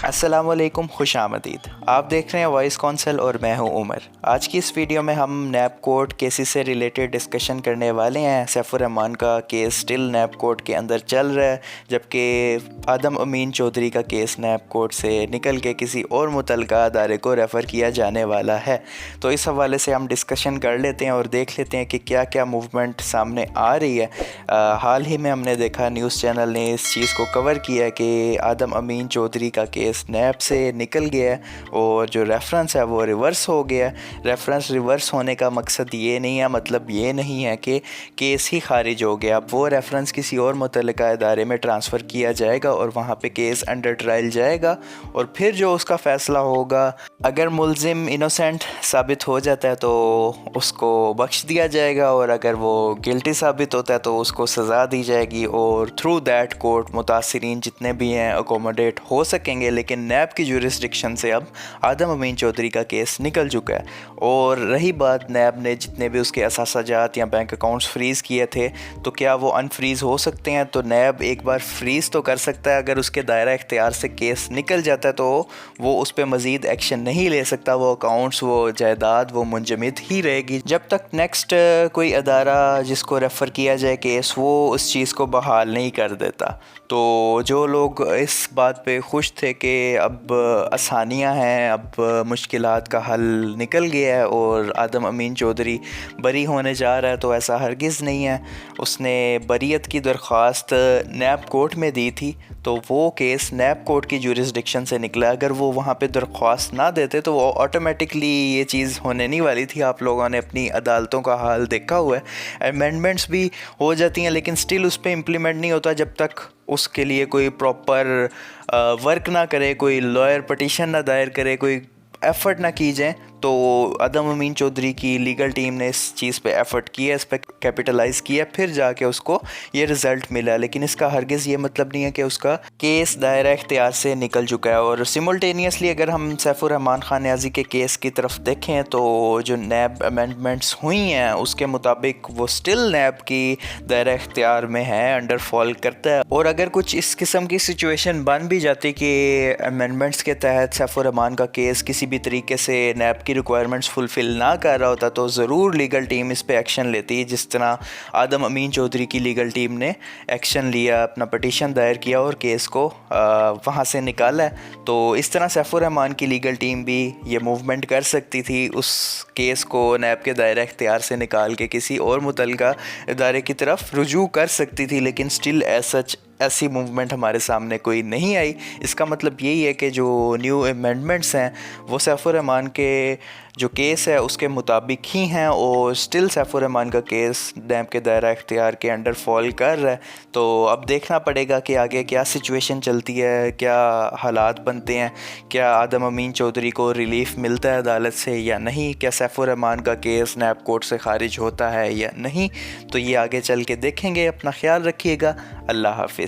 अस्सलाम वालेकुम, खुश आमदीद। आप देख रहे हैं वॉइस काउंसिल और मैं हूं उमर। आज की इस वीडियो में हम नैब कोर्ट केसेस से रिलेटेड डिस्कशन करने वाले हैं। सैफुर रहमान का केस स्टिल नैब कोर्ट के अंदर चल रहा है, जबकि आदम अमीन चौधरी का केस नैब कोर्ट से निकल के किसी और मुतल्लिका अदारे को रेफ़र किया जाने वाला है। तो इस हवाले से हम डिस्कशन कर लेते हैं और देख लेते हैं कि क्या क्या मूवमेंट सामने आ रही है। हाल ही में हमने देखा, न्यूज़ चैनल ने इस चीज़ को कवर किया कि आदम अमीन चौधरी का केस नैब से निकल गया है और जो रेफरेंस है वो रिवर्स हो गया है। रेफरेंस रिवर्स होने का मकसद ये नहीं है, मतलब ये नहीं है कि केस ही खारिज हो गया। अब वो रेफरेंस किसी और मुतल्लिका इदारे में ट्रांसफ़र किया जाएगा और वहाँ पे केस अंडर ट्रायल जाएगा और फिर जो उसका फ़ैसला होगा, अगर मुलजिम इनोसेंट साबित हो जाता है तो उसको बख्श दिया जाएगा और अगर वो गिल्टी साबित होता है तो उसको सज़ा दी जाएगी और थ्रू दैट कोर्ट मुतासिरीन जितने भी हैं अकोमोडेट हो सकेंगे। लेकिन नैब की जुरिस्डिक्शन से अब आदम अमीन चौधरी का केस निकल चुका है। और रही बात नैब ने जितने भी उसके असासाजात या बैंक अकाउंट्स फ्रीज़ किए थे, तो क्या वो अनफ्रीज़ हो सकते हैं? तो नैब एक बार फ्रीज़ तो कर सकता है, अगर उसके दायरा इख्तियार से केस निकल जाता है तो वो उस पर मज़ीद एक्शन नहीं ले सकता। वो अकाउंट्स, वो जायदाद, वो मुंजमद ही रहेगी जब तक नेक्स्ट कोई अदारा जिसको रेफ़र किया जाए केस वो उस चीज़ को बहाल नहीं कर देता। तो जो लोग इस बात पे खुश थे कि अब आसानियां हैं, अब मुश्किलात का हल निकल गया है और आदम अमीन चौधरी बरी होने जा रहा है, तो ऐसा हरगिज़ नहीं है। उसने बरीयत की दरख्वास्त नैब कोर्ट में दी थी, तो वो केस नैब कोर्ट की जुरिस्डिक्शन से निकला। अगर वो वहाँ पे दरख्वास्त ना देते तो वो ऑटोमेटिकली ये चीज़ होने नहीं वाली थी। आप लोगों ने अपनी अदालतों का हाल देखा हुआ है, अमेंडमेंट्स भी हो जाती हैं लेकिन स्टिल उस पर इम्प्लीमेंट नहीं होता जब तक उसके लिए कोई प्रॉपर वर्क ना करे, कोई लॉयर पटिशन ना दायर करे, कोई एफ़र्ट ना की जाए। तो आदम अमीन चौधरी की लीगल टीम ने इस चीज़ पे एफ़र्ट किया, इस पर कैपिटलाइज़ किया, फिर जाके उसको ये रिज़ल्ट मिला। लेकिन इसका हरगिज़ ये मतलब नहीं है कि उसका केस दायरा इख्तियार से निकल चुका है। और सिमुल्टेनियसली अगर हम सैफुर रहमान खान न्याज़ी के केस की तरफ देखें तो जो नैब अमेंडमेंट्स हुई हैं उसके मुताबिक वो स्टिल नैब की दायरा इख्तियार में है, अंडर फॉल करता है। और अगर कुछ इस किस्म की सिचुएशन बन भी जाती कि अमेंडमेंट्स के तहत सैफुर रहमान का केस किसी भी तरीके से नैब की रिक्वायरमेंट्स फुलफ़िल ना कर रहा होता तो ज़रूर लीगल टीम इस पे एक्शन लेती, जिस तरह आदम अमीन चौधरी की लीगल टीम ने एक्शन लिया, अपना पटिशन दायर किया और केस को वहाँ से निकाला है। तो इस तरह सैफुर रहमान की लीगल टीम भी ये मूवमेंट कर सकती थी, उस केस को नैब के दायरा इख्तियार से निकाल के किसी और मुतल्लिका इदारे की तरफ रुजू कर सकती थी। लेकिन स्टिल एज सच ऐसी मूवमेंट हमारे सामने कोई नहीं आई। इसका मतलब यही है कि जो न्यू अमेंडमेंट्स हैं वो सैफुर रहमान के जो केस है उसके मुताबिक ही हैं और स्टिल सैफुर रहमान का केस नैब के दायरा इख्तियार के अंडर फॉल कर रहा है। तो अब देखना पड़ेगा कि आगे क्या सिचुएशन चलती है, क्या हालात बनते हैं, क्या आदम अमीन चौधरी को रिलीफ मिलता है अदालत से या नहीं, क्या सैफुर रहमान का केस नैब कोर्ट से खारिज होता है या नहीं। तो ये आगे चल के देखेंगे। अपना ख्याल रखिएगा। अल्लाह हाफिज़।